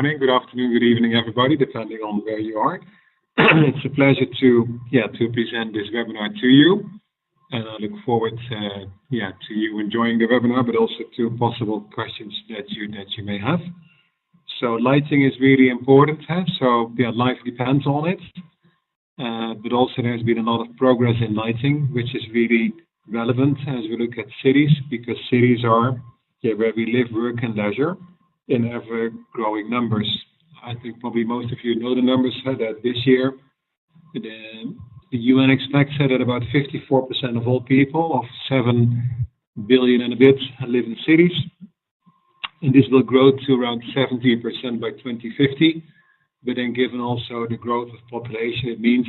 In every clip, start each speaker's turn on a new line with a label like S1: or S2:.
S1: morning, good afternoon, good evening, everybody, depending on where you are. It's a pleasure to present this webinar to you, and I look forward to you enjoying the webinar, but also to possible questions that you may have. So lighting is really important, so life depends on it, but also there's been a lot of progress in lighting, which is really relevant as we look at cities, because cities are where we live, work, and leisure in ever-growing numbers. I think probably most of you know the numbers that this year the UN expects that about 54% of all people, of 7 billion and a bit, live in cities, and this will grow to around 70% by 2050. But then, given also the growth of population, it means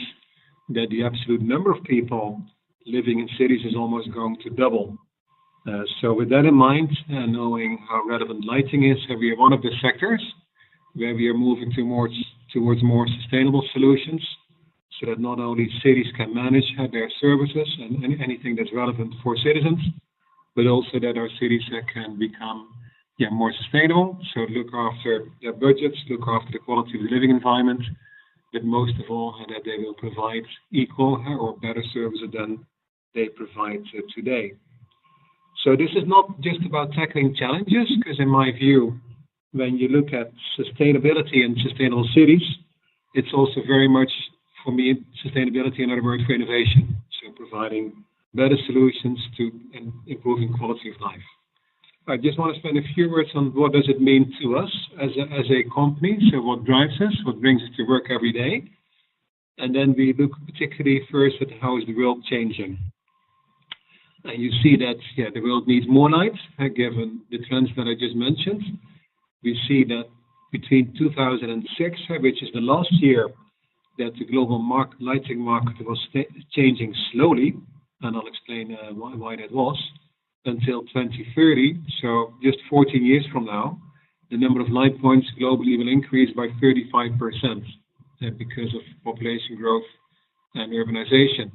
S1: that the absolute number of people living in cities is almost going to double. So with that in mind, knowing how relevant lighting is, we are one of the sectors where we are moving towards more sustainable solutions, so that not only cities can manage their services and anything that's relevant for citizens, but also that our cities can become more sustainable, so look after their budgets, look after the quality of the living environment, but most of all, that they will provide equal or better services than they provide today. So this is not just about tackling challenges, because in my view, when you look at sustainability and sustainable cities, it's also very much, for me, sustainability, another word for innovation. So providing better solutions to improving quality of life. I just want to spend a few words on what does it mean to us as a company. So what drives us, what brings us to work every day. And then we look particularly first at how is the world changing. And you see that the world needs more light, given the trends that I just mentioned. We see that between 2006, which is the last year that the global lighting market was changing slowly, and I'll explain why that was, until 2030, so just 14 years from now, the number of light points globally will increase by 35% because of population growth and urbanization.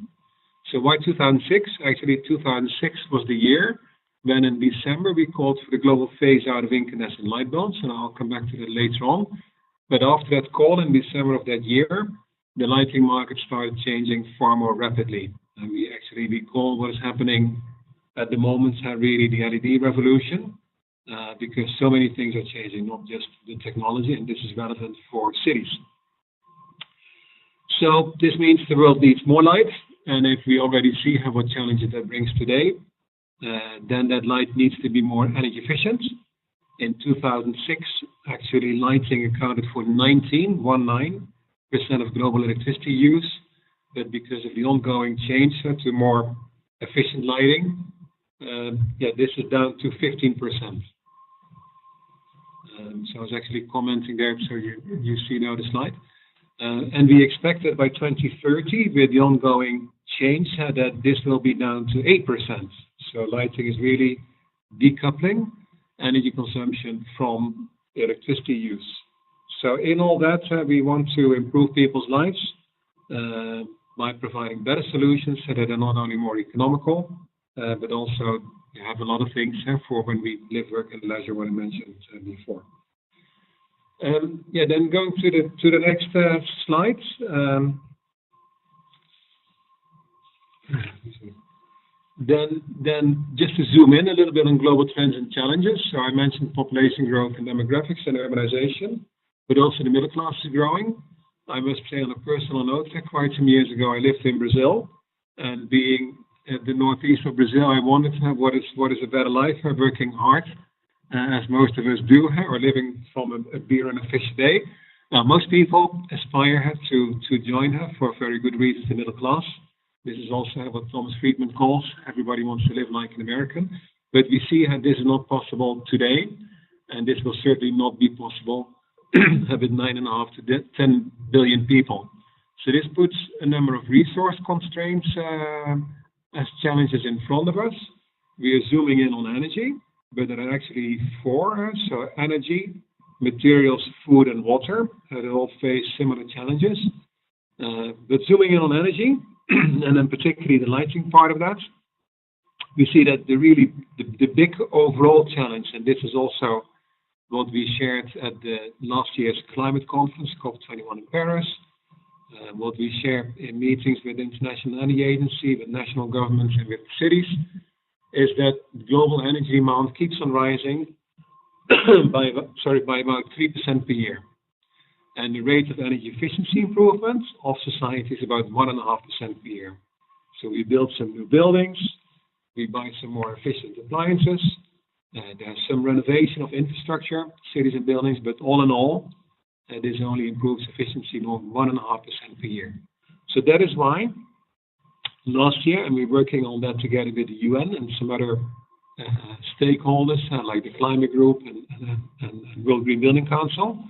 S1: So why 2006? Actually, 2006 was the year when in December we called for the global phase out of incandescent light bulbs, and I'll come back to that later on. But after that call in December of that year, the lighting market started changing far more rapidly. And we call what is happening at the moment really the LED revolution, because so many things are changing, not just the technology, and this is relevant for cities. So this means the world needs more light, and if we already see what challenges that brings today, then that light needs to be more energy efficient. In 2006, actually lighting accounted for 19% of global electricity use, but because of the ongoing change to more efficient lighting, this is down to 15%. So I was actually commenting there, so you see now the slide. And we expect that by 2030, with the ongoing change, that this will be down to 8%. So lighting is really decoupling energy consumption from electricity use. So in all that, we want to improve people's lives by providing better solutions so that they're not only more economical, but also you have a lot of things for when we live, work, and leisure, what I mentioned before. Then going to the next slide. Then just to zoom in a little bit on global trends and challenges. So I mentioned population growth and demographics and urbanization, but also the middle class is growing. I must say on a personal note, quite some years ago I lived in Brazil, and being at the northeast of Brazil, I wondered what is a better life, working hard, as most of us do, or living from a beer and a fish a day. Most people aspire to join for very good reasons the middle class. This is also what Thomas Friedman calls everybody wants to live like an American. But we see this is not possible today, and this will certainly not be possible with 9.5 to 10 billion people. So this puts a number of resource constraints as challenges in front of us. We are zooming in on energy, but there are actually four. So energy, materials, food, and water. They all face similar challenges. But zooming in on energy, and then particularly the lighting part of that, we see that the big overall challenge, and this is also what we shared at the last year's climate conference, COP21 in Paris, what we share in meetings with the International Energy Agency, with national governments and with cities, is that global energy demand keeps on rising by about 3% per year. And the rate of energy efficiency improvement of society is about 1.5% per year. So we build some new buildings, we buy some more efficient appliances, there's some renovation of infrastructure, cities and buildings, but all in all, this only improves efficiency by 1.5% per year. So that is why last year, and we're working on that together with the UN and some other stakeholders like the Climate Group and World Green Building Council,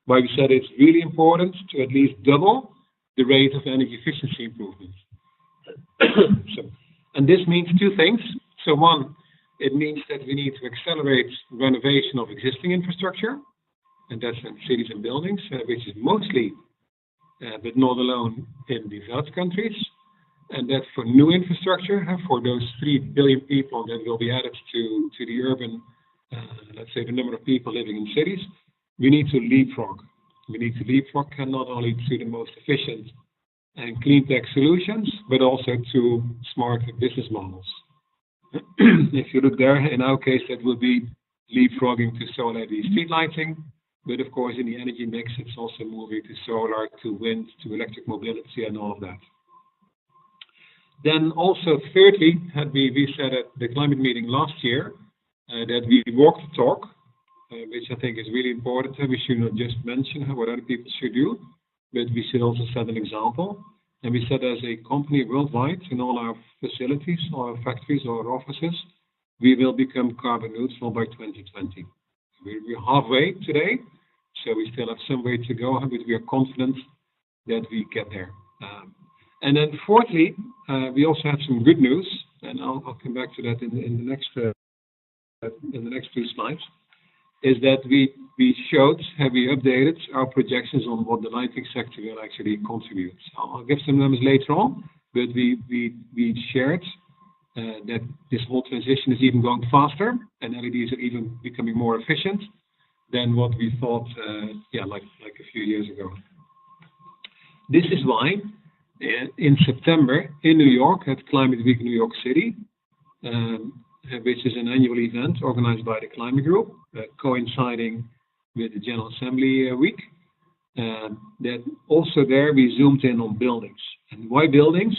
S1: why we said it's really important to at least double the rate of energy efficiency improvement. And this means two things. So one, it means that we need to accelerate renovation of existing infrastructure, and that's in cities and buildings, which is mostly, but not alone, in developed countries. And that for new infrastructure, for those 3 billion people that will be added to the urban, let's say the number of people living in cities, we need to leapfrog. We need to leapfrog not only to the most efficient and clean tech solutions, but also to smart business models. If you look there, in our case, that would be leapfrogging to solar LED street lighting. But of course, in the energy mix, it's also moving to solar, to wind, to electric mobility, and all of that. Then also, thirdly, we said at the climate meeting last year that we walk the talk, which I think is really important. We should not just mention what other people should do, but we should also set an example. And we said as a company worldwide, in all our facilities, all our factories, all our offices, we will become carbon neutral by 2020. We're halfway today, so we still have some way to go, but we are confident that we get there. And then fourthly, we also have some good news, and I'll come back to that in the next few slides, is that we updated our projections on what the lighting sector will actually contribute. I'll give some numbers later on, but we shared that this whole transition is even going faster, and LEDs are even becoming more efficient than what we thought, like a few years ago. This is why in September in New York at Climate Week New York City, which is an annual event organized by the Climate Group, coinciding with the General Assembly week, that also there we zoomed in on buildings. And why buildings?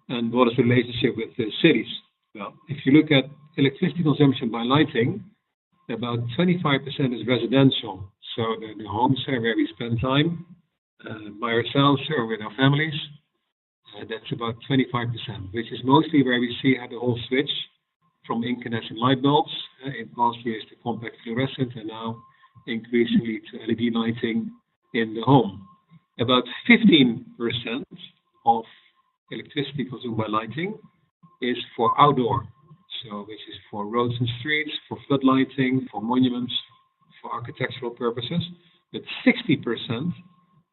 S1: And what is the relationship with the cities? Well, if you look at electricity consumption by lighting, about 25% is residential. So the homes where we spend time by ourselves or with our families, that's about 25%, which is mostly where we see how the whole switch from incandescent light bulbs, in past years to compact fluorescent, and now increasingly to LED lighting in the home. About 15% of electricity consumed by lighting is for outdoor, so which is for roads and streets, for flood lighting, for monuments, for architectural purposes. But 60%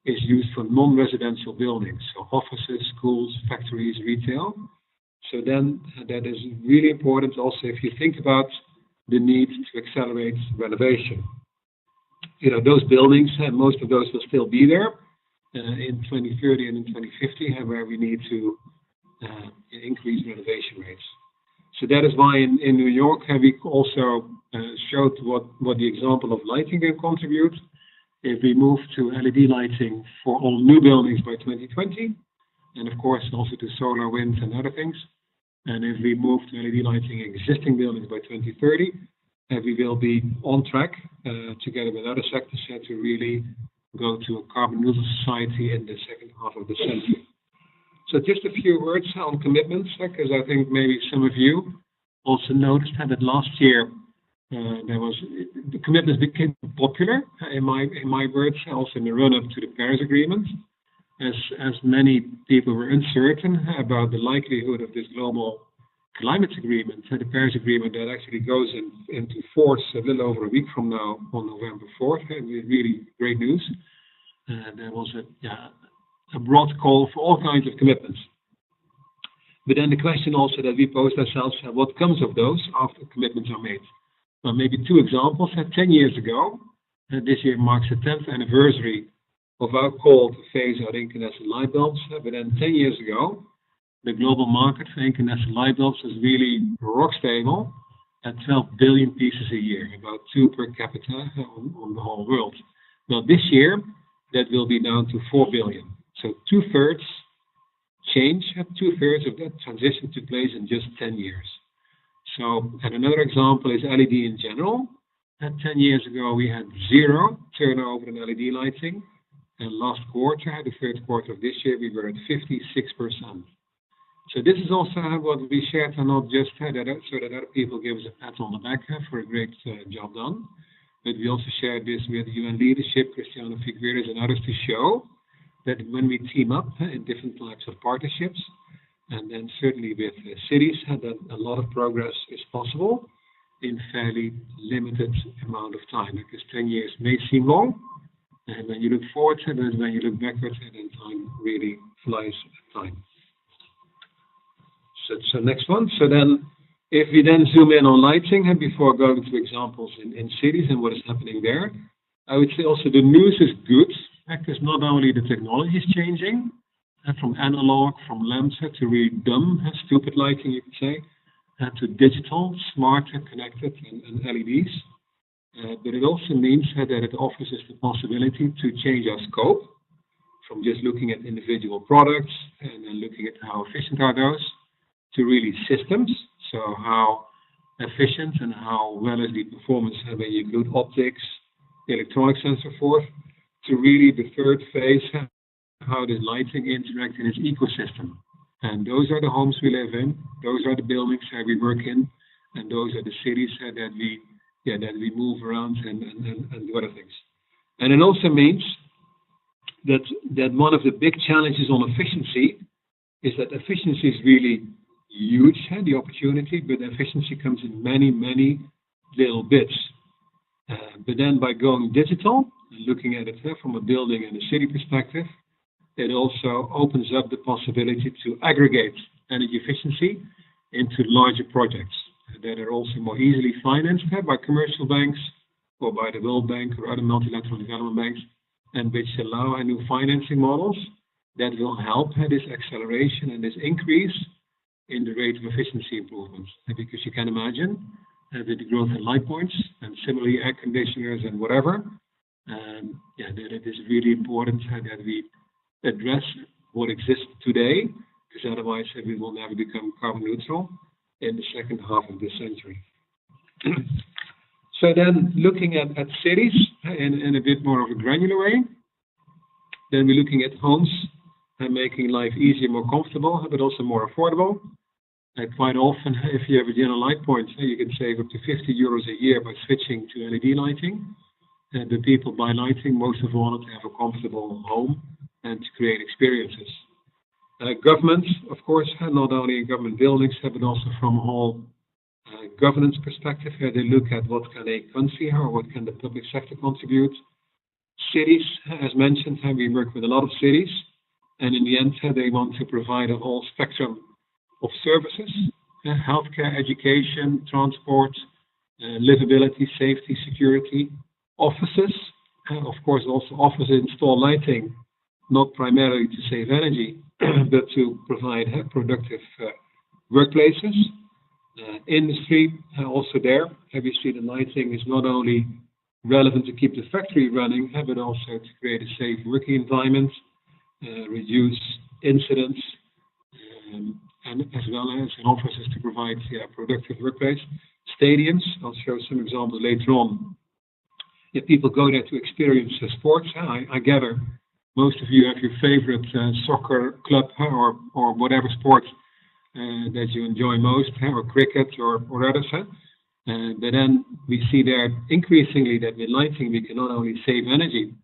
S1: is used for non-residential buildings, so offices, schools, factories, retail. So then that is really important also if you think about the need to accelerate renovation. Those buildings, most of those will still be there in 2030 and in 2050, where we need to increase renovation rates. So that is why in New York, we also showed what the example of lighting can contribute. If we move to LED lighting for all new buildings by 2020, and of course also to solar, wind, and other things. And if we move to LED lighting in existing buildings by 2030, we will be on track together with other sectors to really go to a carbon neutral society in the second half of the century. So just a few words on commitments, because I think maybe some of you also noticed that last year the commitments became popular, in my words, also in the run-up to the Paris Agreement, as many people were uncertain about the likelihood of this global climate agreement, the Paris Agreement that actually goes into force a little over a week from now on November 4th. Really great news. There was a broad call for all kinds of commitments. But then the question also that we posed ourselves, what comes of those after commitments are made? Well, maybe two examples. 10 years ago, this year marks the 10th anniversary of our call to phase out incandescent light bulbs. But then 10 years ago, the global market for incandescent light bulbs was really rock stable at 12 billion pieces a year, about 2 per capita on the whole world. Well, this year, that will be down to 4 billion. So two-thirds change, two-thirds of that transition took place in just 10 years. So, and another example is LED in general. 10 years ago, we had zero turnover in LED lighting. And last quarter, the third quarter of this year, we were at 56%. So this is also what we shared, and not just so that other people give us a pat on the back for a great job done. But we also shared this with UN leadership, Cristiano Figueres and others, to show that when we team up in different types of partnerships, and then certainly with cities, that a lot of progress is possible in fairly limited amount of time. Because 10 years may seem long, and when you look forward, and when you look backwards, then time really flies at time. So next one. So then, if we then zoom in on lighting, and before going to examples in cities and what is happening there, I would say also the news is good, because not only the technology is changing, from analog, from lamps to really dumb, stupid lighting, you could say, to digital, smarter, connected, and LEDs. But it also means that it offers us the possibility to change our scope from just looking at individual products and then looking at how efficient are those, to really systems, so how efficient and how well is the performance when you include optics, electronics and so forth, to really the third phase, how does lighting interact in its ecosystem. And those are the homes we live in, those are the buildings that we work in, and those are the cities that we move around and do other things. And it also means that one of the big challenges on efficiency is that efficiency is really huge, the opportunity, but efficiency comes in many, many little bits. But then by going digital, looking at it from a building and a city perspective, it also opens up the possibility to aggregate energy efficiency into larger projects that are also more easily financed by commercial banks or by the World Bank or other multilateral development banks, and which allow new financing models that will help this acceleration and this increase in the rate of efficiency improvements. Because you can imagine with the growth in light points and similarly air conditioners and whatever, that it is really important that we address what exists today, because otherwise we will never become carbon neutral in the second half of this century. So then looking at cities in a bit more of a granular way, then we're looking at homes and making life easier, more comfortable, but also more affordable. Quite often, if you have a general light point, you can save up to 50 euros a year by switching to LED lighting. The people buy lighting most of all to have a comfortable home and to create experiences. Governments, of course, not only in government buildings, but also from a whole governance perspective, they look at what can a country or what can the public sector contribute. Cities, as mentioned, we work with a lot of cities, and in the end, they want to provide a whole spectrum of services, healthcare, education, transport, livability, safety, security, offices. Of course, also offices install lighting, not primarily to save energy, but to provide productive workplaces. Industry, also there, we see the lighting is not only relevant to keep the factory running, but also to create a safe working environment, reduce incidents, and as well as in offices to provide productive workplace. Stadiums, I'll show some examples later on. If people go there to experience sports, I gather most of you have your favorite soccer club or whatever sport that you enjoy most, or cricket or others. But then we see there increasingly that with lighting we can not only save energy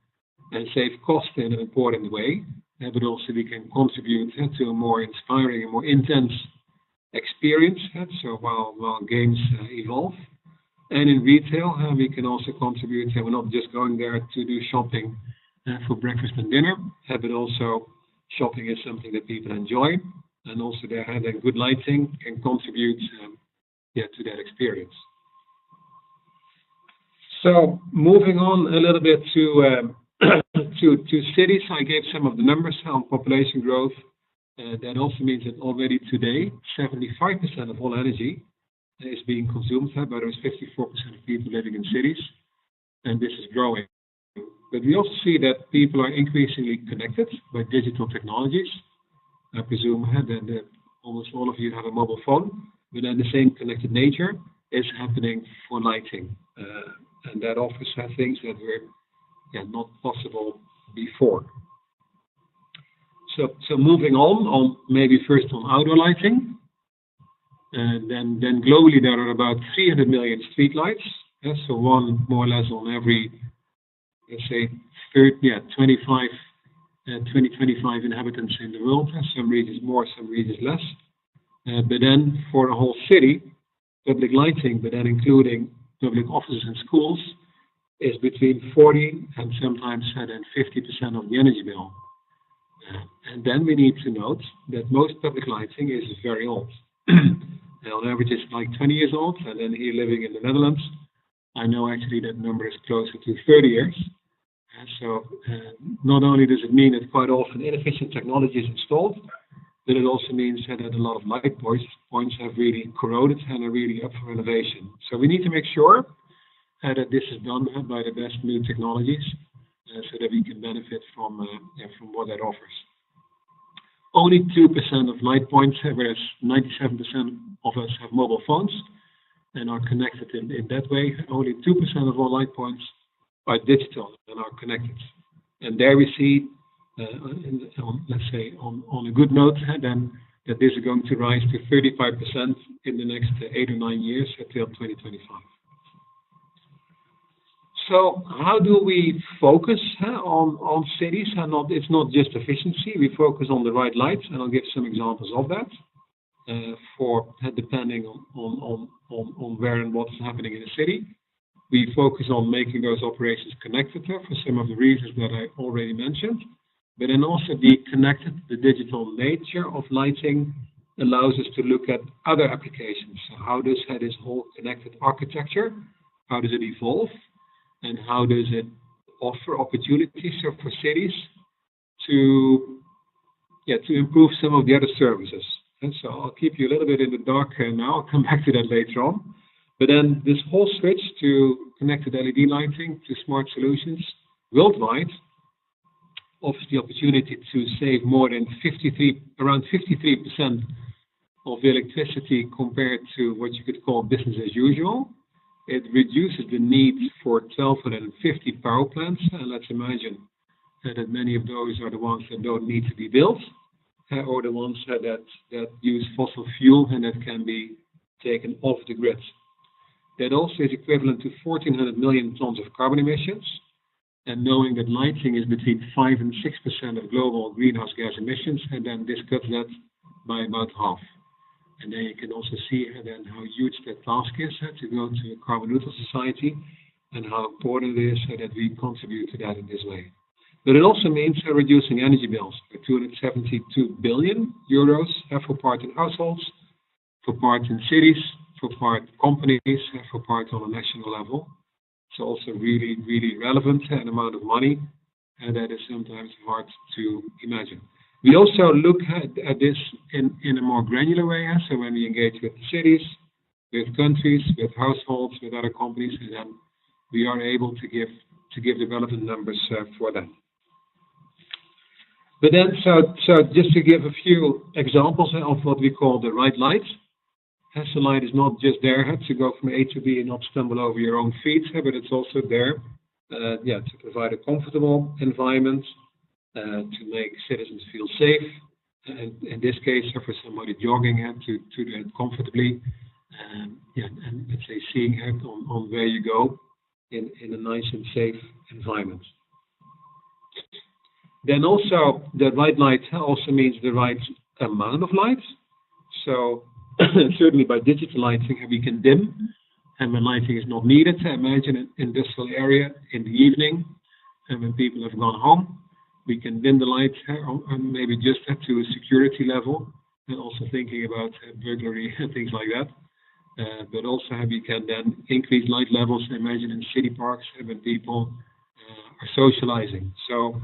S1: and save cost in an important way, but also we can contribute to a more inspiring and more intense experience. So while games evolve. And in retail, we can also contribute. We're not just going there to do shopping for breakfast and dinner, but also shopping is something that people enjoy. And also there having good lighting can contribute to that experience. So moving on a little bit to to cities, I gave some of the numbers on population growth. That also means that already today, 75% of all energy is being consumed by those 54% of people living in cities, and this is growing. But we also see that people are increasingly connected by digital technologies. I presume that almost all of you have a mobile phone, but then the same connected nature is happening for lighting, and that offers things that were not possible before. So moving on maybe first on outdoor lighting, and then globally there are about 300 million street lights. So one more or less on every, let's say, 25 inhabitants in the world. Some regions more, some regions less. But then for a whole city, public lighting, but then including public offices and schools, is between 40 and sometimes 50% of the energy bill. And then we need to note that most public lighting is very old. On average, it's like 20 years old, and then here living in the Netherlands, I know actually that number is closer to 30 years. So not only does it mean that quite often inefficient technology is installed, but it also means that a lot of light points have really corroded and are really up for renovation. So we need to make sure that this is done by the best new technologies, so that we can benefit from what that offers. Only 2% of light points, whereas 97% of us have mobile phones and are connected in that way. Only 2% of all light points are digital and are connected. And there we see, let's say, on a good note, then that this is going to rise to 35% in the next 8 or 9 years until 2025. So how do we focus on cities? It's not just efficiency. We focus on the right lights, and I'll give some examples of that. Depending on where and what's happening in the city, we focus on making those operations connected for some of the reasons that I already mentioned. But then also the digital nature of lighting allows us to look at other applications. So how does this whole connected architecture, how does it evolve? And how does it offer opportunities for cities to improve some of the other services? And so I'll keep you a little bit in the dark now. I'll come back to that later on. But then this whole switch to connected LED lighting, to smart solutions worldwide, offers the opportunity to save more than around 53% of the electricity compared to what you could call business as usual. It reduces the need for 1,250 power plants, and let's imagine that many of those are the ones that don't need to be built, or the ones that use fossil fuel and that can be taken off the grid. That also is equivalent to 1,400 million tons of carbon emissions, and knowing that lighting is between 5 and 6% of global greenhouse gas emissions, and then this cuts that by about half. And then you can also see then how huge that task is to go to a carbon neutral society, and how important it is that we contribute to that in this way. But it also means reducing energy bills by 272 billion euros for part in households, for part in cities, for part companies, for part on a national level. It's also really, really relevant, an amount of money, and that is sometimes hard to imagine. We also look at this in a more granular way. So when we engage with cities, with countries, with households, with other companies, and then we are able to give the relevant numbers for that. But then, so just to give a few examples of what we call the right light. The light is not just there to go from A to B and not stumble over your own feet, but it's also there to provide a comfortable environment, to make citizens feel safe, and in this case for somebody jogging to do it comfortably, and let's say seeing on where you go in a nice and safe environment. Then also the right light also means the right amount of light. So certainly by digital lighting we can dim, and when lighting is not needed, imagine an industrial area in the evening, and when people have gone home, we can dim the light, and maybe just to a security level, and also thinking about burglary and things like that. but also we can then increase light levels. Imagine in city parks when people are socializing. So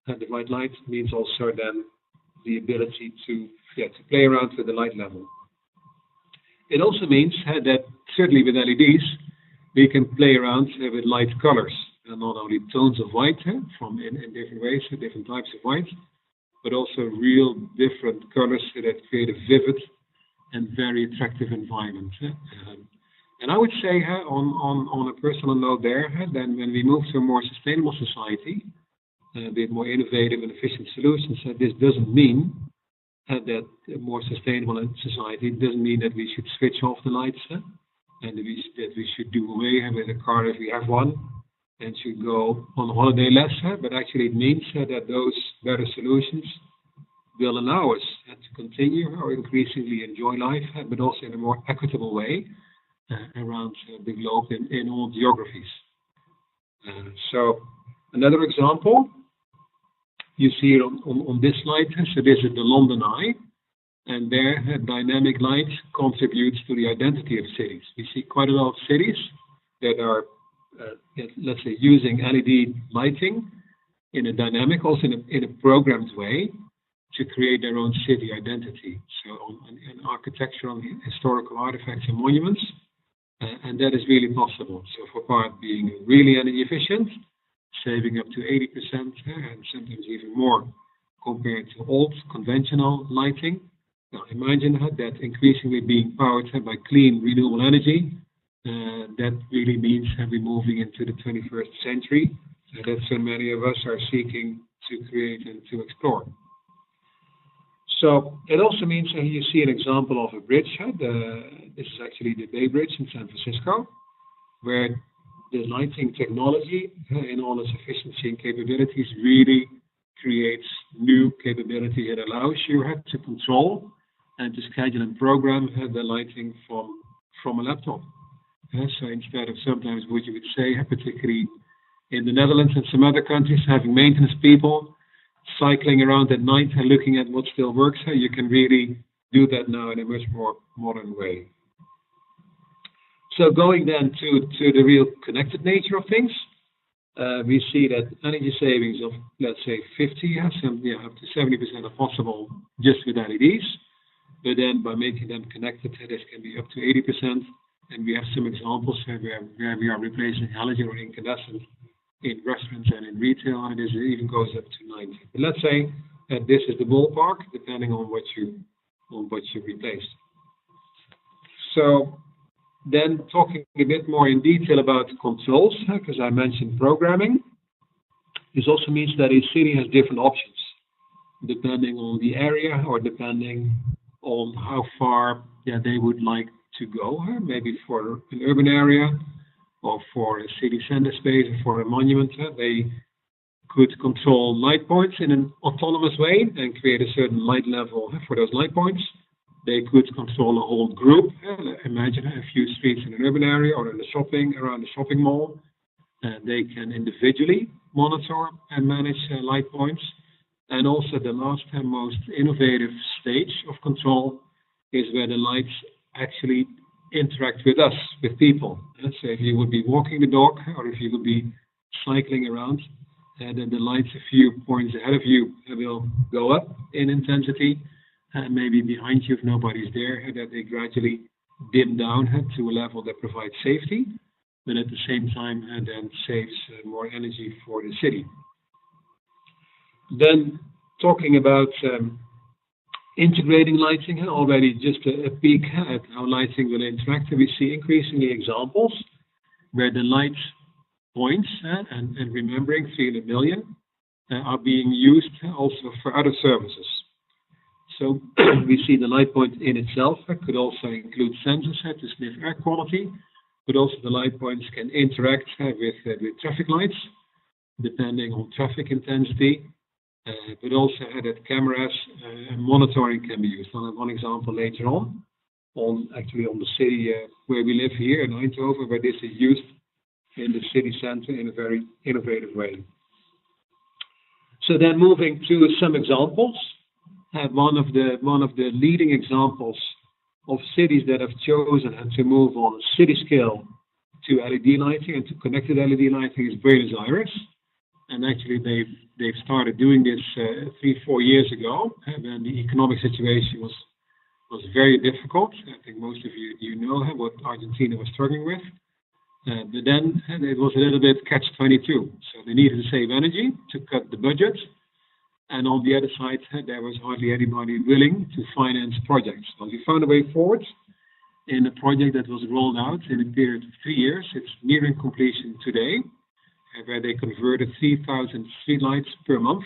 S1: the white light means also then the ability to play around with the light level. It also means that certainly with LEDs, we can play around with light colors, and not only tones of white from in different ways, different types of white, but also real different colors that create a vivid and very attractive environment. And I would say on a personal note there, then when we move to a more sustainable society, a bit more innovative and efficient solutions, this doesn't mean that a more sustainable society doesn't mean that we should switch off the lights and that we should do away with a car if we have one and should go on holiday less. But actually it means that those better solutions will allow us to continue or increasingly enjoy life, but also in a more equitable way around the globe in all geographies. So another example, you see it on this slide. So this is the London Eye, and there dynamic light contributes to the identity of cities. We see quite a lot of cities that are, let's say, using LED lighting in a dynamic, also in a programmed way, to create their own city identity. So on architecture, on historical artifacts and monuments, and that is really possible. So for part being really energy efficient, saving up to 80% and sometimes even more compared to old conventional lighting. Now imagine that increasingly being powered by clean renewable energy. That really means we're moving into the 21st century. That so many of us are seeking to create and to explore. So it also means you see an example of a bridge. This is actually the Bay Bridge in San Francisco, where the lighting technology in all its efficiency and capabilities really creates new capability. It allows you to control and to schedule and program the lighting from a laptop. So instead of sometimes what you would say, particularly in the Netherlands and some other countries, having maintenance people cycling around at night and looking at what still works, you can really do that now in a much more modern way. So going then to the real connected nature of things, we see that energy savings of, let's say, 50, up to 70% are possible just with LEDs. But then by making them connected, this can be up to 80%. And we have some examples where we are replacing halogen or incandescent in restaurants and in retail, and this even goes up to 90. But let's say that this is the ballpark, depending on what you replace. So then talking a bit more in detail about controls, because I mentioned programming, this also means that a city has different options, depending on the area or depending on how far they would like to go, maybe for an urban area or for a city center space or for a monument. They could control light points in an autonomous way and create a certain light level for those light points. They could control a whole group. Imagine a few streets in an urban area or in around the shopping mall. They can individually monitor and manage light points. And also the last and most innovative stage of control is where the lights actually interact with us, with people. So if you would be walking the dog or if you would be cycling around, then the lights a few points ahead of you will go up in intensity, and maybe behind you if nobody's there, that they gradually dim down to a level that provides safety, but at the same time then saves more energy for the city. Then talking about integrating lighting, already just a peek at how lighting will interact. We see increasingly examples where the light points, and remembering 300 million, are being used also for other services. So we see the light point in itself could also include sensors to sniff air quality, but also the light points can interact with traffic lights, depending on traffic intensity. But also that cameras and monitoring can be used. I'll have one example later on the city where we live here in Eindhoven, where this is used in the city center in a very innovative way. So then moving to some examples. One of the leading examples of cities that have chosen and to move on city scale to LED lighting and to connected LED lighting is Buenos Aires. And actually, they've started doing this 3-4 years ago, when the economic situation was very difficult. I think most of you know what Argentina was struggling with. But then it was a little bit catch-22. So they needed to save energy to cut the budget. And on the other side, there was hardly anybody willing to finance projects. Well, we found a way forward in a project that was rolled out in a period of 3 years. It's nearing completion today, where they converted 3,000 streetlights per month.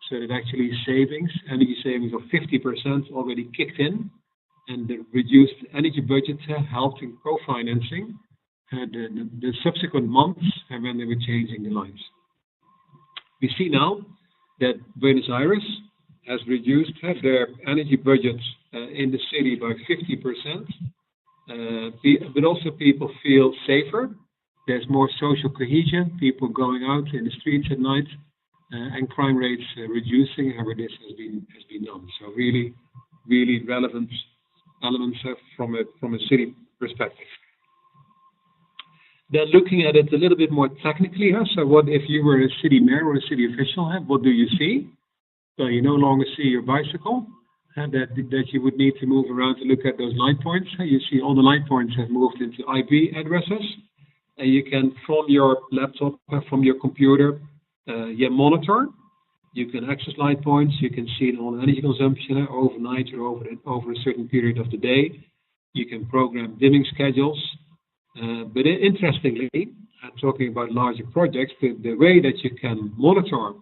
S1: So that actually energy savings of 50% already kicked in. And the reduced energy budget helped in co-financing the subsequent months when they were changing the lights. We see now that Buenos Aires has reduced their energy budget in the city by 50%, but also people feel safer. There's more social cohesion, people going out in the streets at night, and crime rates reducing. However, this has been done. So really relevant elements from a city perspective. Then looking at it a little bit more technically, so what if you were a city mayor or a city official? What do you see? So you no longer see your bicycle, that you would need to move around to look at those light points. You see all the light points have moved into IP addresses, and you can, from your laptop, from your computer, monitor. You can access light points. You can see all the energy consumption overnight or over a certain period of the day. You can program dimming schedules. But interestingly, talking about larger projects, the way that you can monitor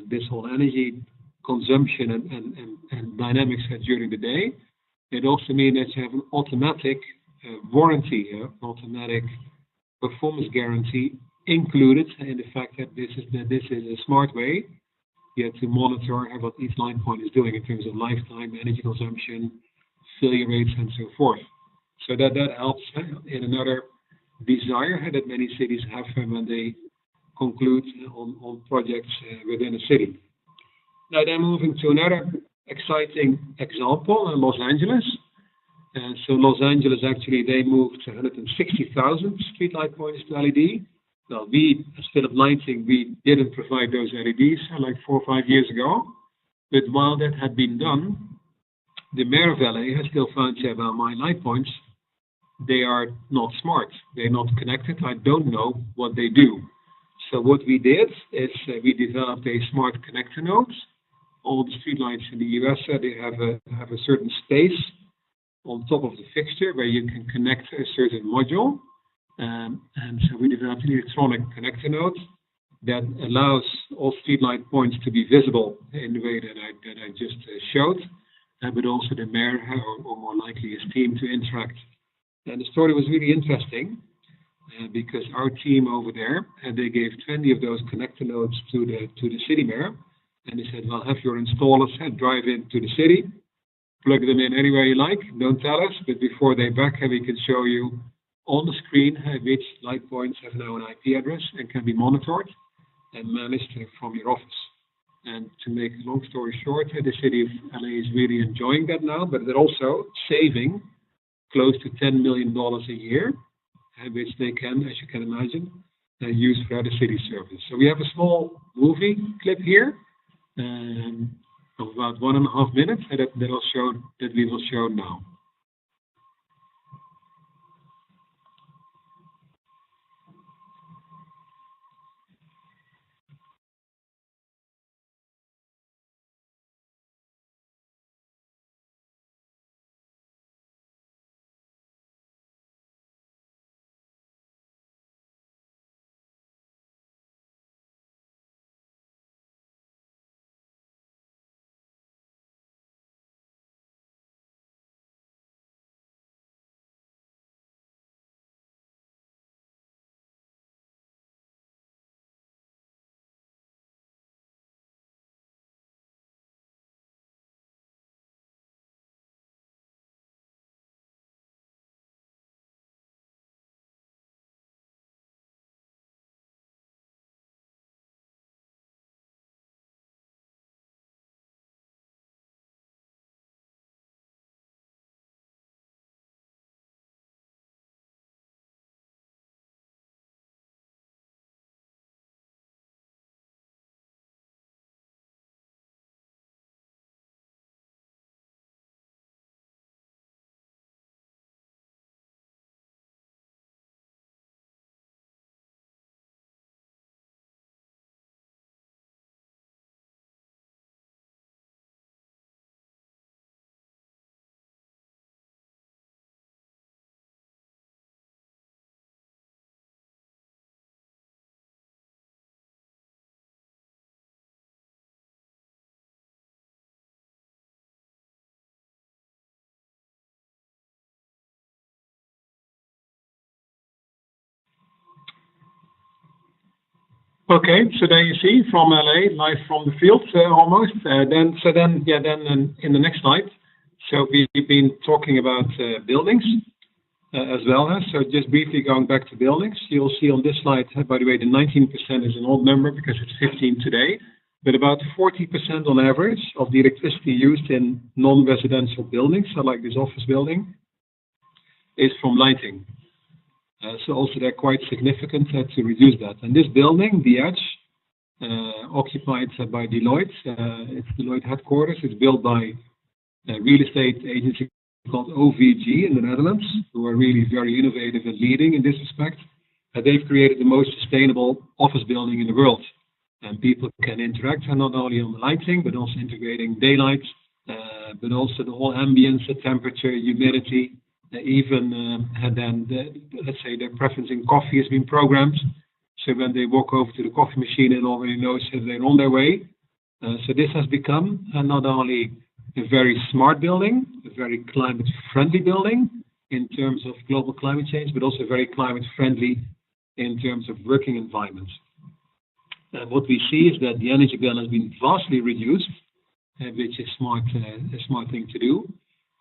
S1: this whole energy consumption and dynamics during the day, it also means that you have an automatic warranty, automatic performance guarantee included in the fact that this is a smart way to monitor what each line point is doing in terms of lifetime energy consumption, failure rates, and so forth. So that helps in another desire that many cities have when they conclude on projects within a city. Now then moving to another exciting example, Los Angeles. So Los Angeles actually, they moved 160,000 streetlight points to LED. Now we, as Philip Lighting, we didn't provide those LEDs like 4 or 5 years ago. But while that had been done, the mayor of LA has still found, well, my light points, they are not smart. They're not connected. I don't know what they do. So what we did is we developed a smart connector node. All the streetlights in the US, they have a certain space on top of the fixture where you can connect a certain module. And so we developed an electronic connector node that allows all streetlight points to be visible in the way that I just showed, but also the mayor or more likely his team to interact. And the story was really interesting because our team over there, they gave 20 of those connector nodes to the city mayor, and they said, well, have your installers drive into the city, plug them in anywhere you like, don't tell us, but before they're back, we can show you on the screen which light points have now an IP address and can be monitored and managed from your office. And to make a long story short, the city of LA is really enjoying that now, but they're also saving close to $10 million a year, which they can, as you can imagine, use for other city services. So we have a small movie clip here of about 1.5 minutes that we will show now. Okay, so there you see from LA, live from the field, almost. Then in the next slide. So we've been talking about buildings as well. So just briefly going back to buildings, you'll see on this slide, by the way, the 19% is an old number because it's 15 today, but about 40% on average of the electricity used in non-residential buildings, so like this office building, is from lighting. So also they're quite significant to reduce that. And this building, the Edge, occupied by Deloitte, it's Deloitte headquarters. It's built by a real estate agency called OVG in the Netherlands, who are really very innovative and leading in this respect. They've created the most sustainable office building in the world. And people can interact not only on the lighting, but also integrating daylight, but also the whole ambience, the temperature, humidity, even let's say their preference in coffee has been programmed. So when they walk over to the coffee machine, it already knows that they're on their way. So this has become not only a very smart building, a very climate-friendly building in terms of global climate change, but also very climate-friendly in terms of working environments. And what we see is that the energy bill has been vastly reduced, which is a smart thing to do.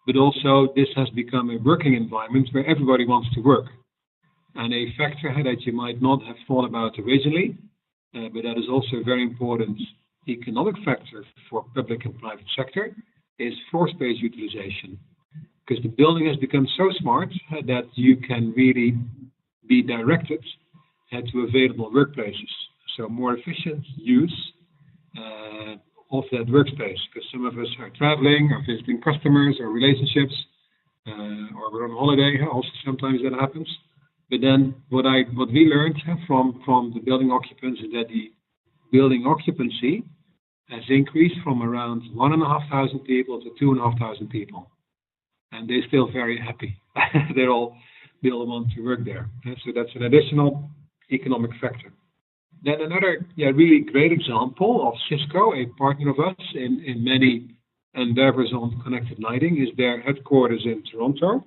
S1: But also this has become a working environment where everybody wants to work. And a factor that you might not have thought about originally, but that is also a very important economic factor for public and private sector, is floor space utilization. Because the building has become so smart that you can really be directed to available workplaces. So more efficient use of that workspace, because some of us are traveling or visiting customers or relationships, or we're on holiday. Also, sometimes that happens. But then what we learned from the building occupants is that the building occupancy has increased from around 1,500 people to 2,500 people, and they're still very happy. they all want to work there. So that's an additional economic factor. Then another really great example of Cisco, a partner of us in many endeavors on connected lighting, is their headquarters in Toronto.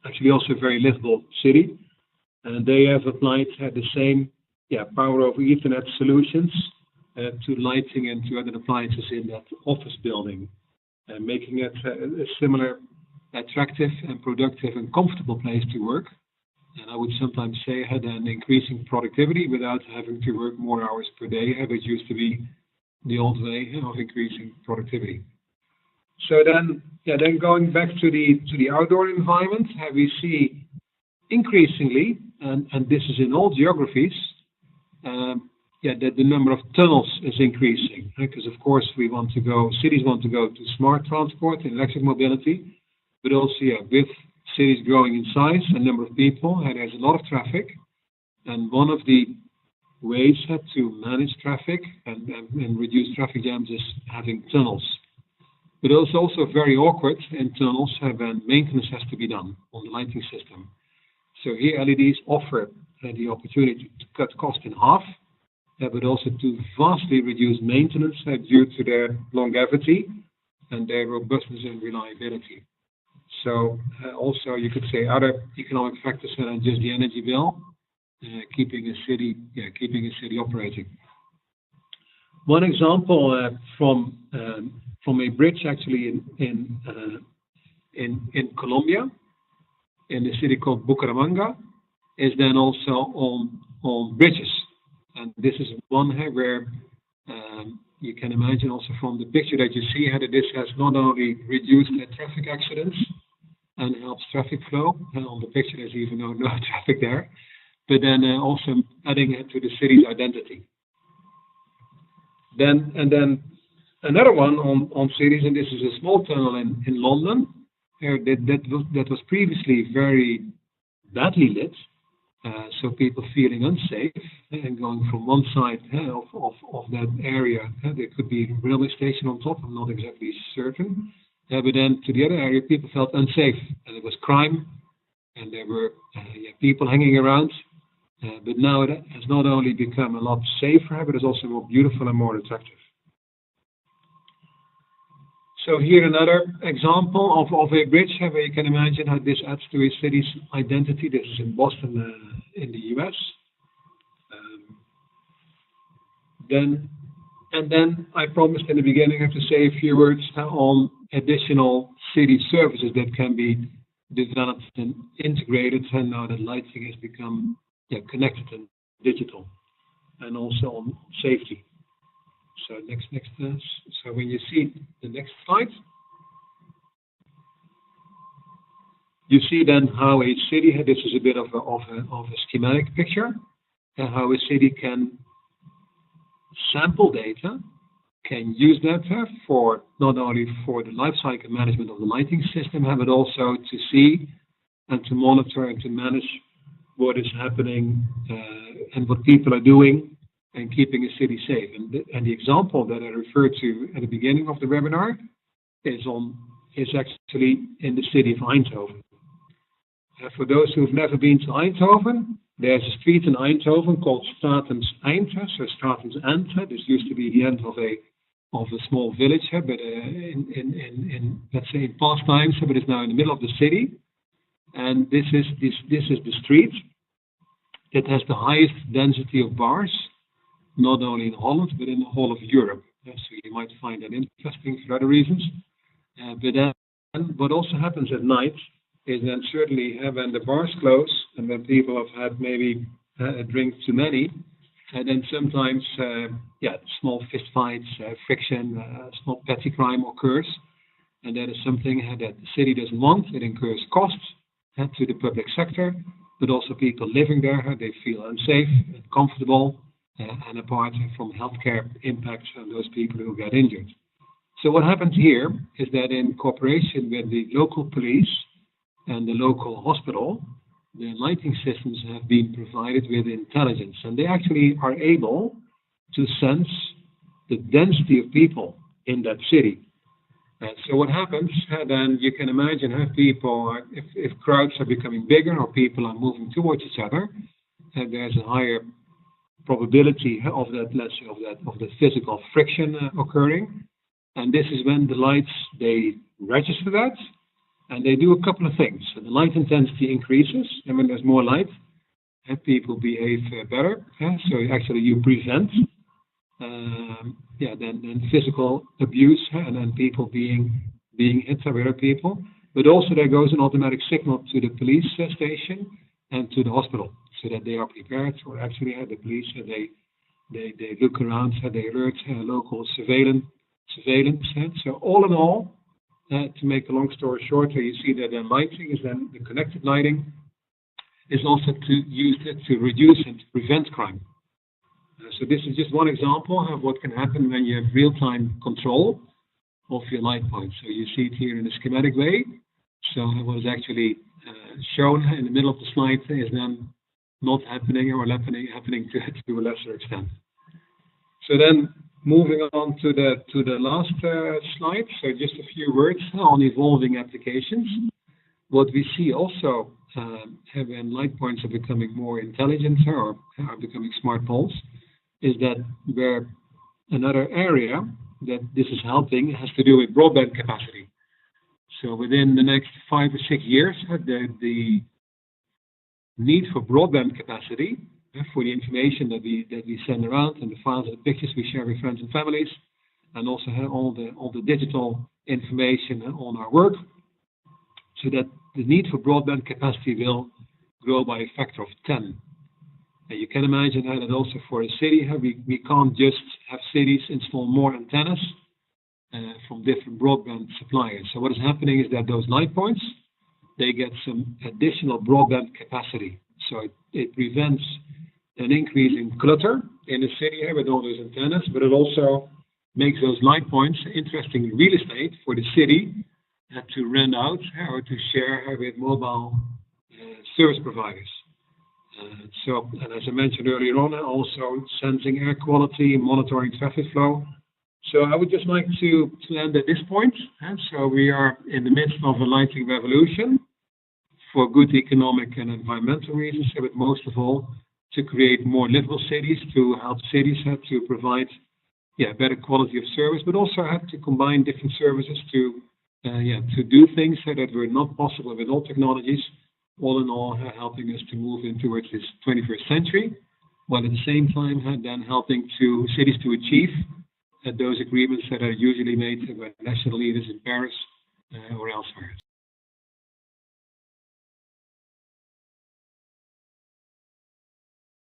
S1: Actually also a very livable city. And they have applied the same power over Ethernet solutions to lighting and to other appliances in that office building, making it a similar attractive and productive and comfortable place to work. And I would sometimes say had an increasing productivity without having to work more hours per day, which used to be the old way of increasing productivity. So then going back to the outdoor environment, we see increasingly, and this is in all geographies, that the number of tunnels is increasing. Because of course cities want to go to smart transport and electric mobility, but also with cities growing in size and number of people, and there's a lot of traffic. And one of the ways to manage traffic and reduce traffic jams is having tunnels. But it's also very awkward in tunnels when maintenance has to be done on the lighting system. So here LEDs offer the opportunity to cut cost in half, but also to vastly reduce maintenance due to their longevity and their robustness and reliability. So also you could say other economic factors than just the energy bill, keeping a city operating. One example from a bridge actually in Colombia, in the city called Bucaramanga, is then also on bridges, and this is one where you can imagine also from the picture that you see that this has not only reduced traffic accidents and helps traffic flow. And on the picture, there's even no traffic there, but then also adding it to the city's identity. Then another one on cities, and this is a small tunnel in London, that was previously very badly lit, so people feeling unsafe and going from one side of that area. There could be a railway station on top. I'm not exactly certain. But then to the other area, people felt unsafe, and it was crime, and there were people hanging around. But now it has not only become a lot safer, but it's also more beautiful and more attractive. So here another example of a bridge where you can imagine how this adds to a city's identity. This is in Boston, in the US. Then I promised in the beginning I have to say a few words on additional city services that can be developed and integrated, and now that lighting has become connected and digital, and also on safety. So next. So when you see the next slide, you see then how a city, this is a bit of a schematic picture, how a city can sample data, can use data for not only for the life cycle management of the lighting system, but also to see and to monitor and to manage what is happening and what people are doing and keeping a city safe. And the example that I referred to at the beginning of the webinar is actually in the city of Eindhoven. For those who've never been to Eindhoven, there's a street in Eindhoven called Statens Eind, so Statens End. This used to be the end of a small village, but in let's say in past times, but it's now in the middle of the city. And this is the street that has the highest density of bars, not only in Holland but in the whole of Europe. So you might find that interesting for other reasons. But then what also happens at night is then certainly when the bars close and when people have had maybe a drink too many, and then sometimes small fist fights, friction, small petty crime occurs, and that is something that the city doesn't want. It incurs costs to the public sector, but also people living there, they feel unsafe, uncomfortable, and apart from healthcare impacts on those people who get injured. So what happens here is that in cooperation with the local police and the local hospital, the lighting systems have been provided with intelligence, and they actually are able to sense the density of people in that city. And so what happens, then you can imagine how people, if crowds are becoming bigger or people are moving towards each other, there's a higher probability of that, let's say, of the physical friction occurring. And this is when the lights, they register that, and they do a couple of things. So the light intensity increases, and when there's more light, people behave better. So actually you prevent then physical abuse and then people being hit by other people. But also there goes an automatic signal to the police station and to the hospital, so that they are prepared, or actually the police they look around, they alert local surveillance. So all in all, to make a long story short, you see that then lighting is then the connected lighting is also used to reduce and to prevent crime. So this is just one example of what can happen when you have real-time control of your light points. So you see it here in a schematic way. So what is actually shown in the middle of the slide is then not happening or happening to a lesser extent. So then moving on to the last slide. So just a few words on evolving applications. What we see also when light points are becoming more intelligent or are becoming smart poles, is that where another area that this is helping has to do with broadband capacity. So within the next 5 or 6 years, the need for broadband capacity for the information that we send around and the files and the pictures we share with friends and families, and also all the digital information on our work, so that the need for broadband capacity will grow by a factor of 10. And you can imagine that also for a city, we can't just have cities install more antennas from different broadband suppliers. So what is happening is that those light points, they get some additional broadband capacity. So it prevents an increase in clutter in the city with all those antennas, but it also makes those light points interesting real estate for the city to rent out or to share with mobile service providers. And as I mentioned earlier on, also sensing air quality, monitoring traffic flow. So I would just like to end at this point. And so we are in the midst of a lighting revolution for good economic and environmental reasons, but most of all, to create more livable cities, to help cities to provide better quality of service, but also have to combine different services to do things that were not possible with all technologies. All in all, helping us to move in towards this 21st century. while at the same time then helping cities to achieve those agreements that are usually made by national leaders in Paris or elsewhere.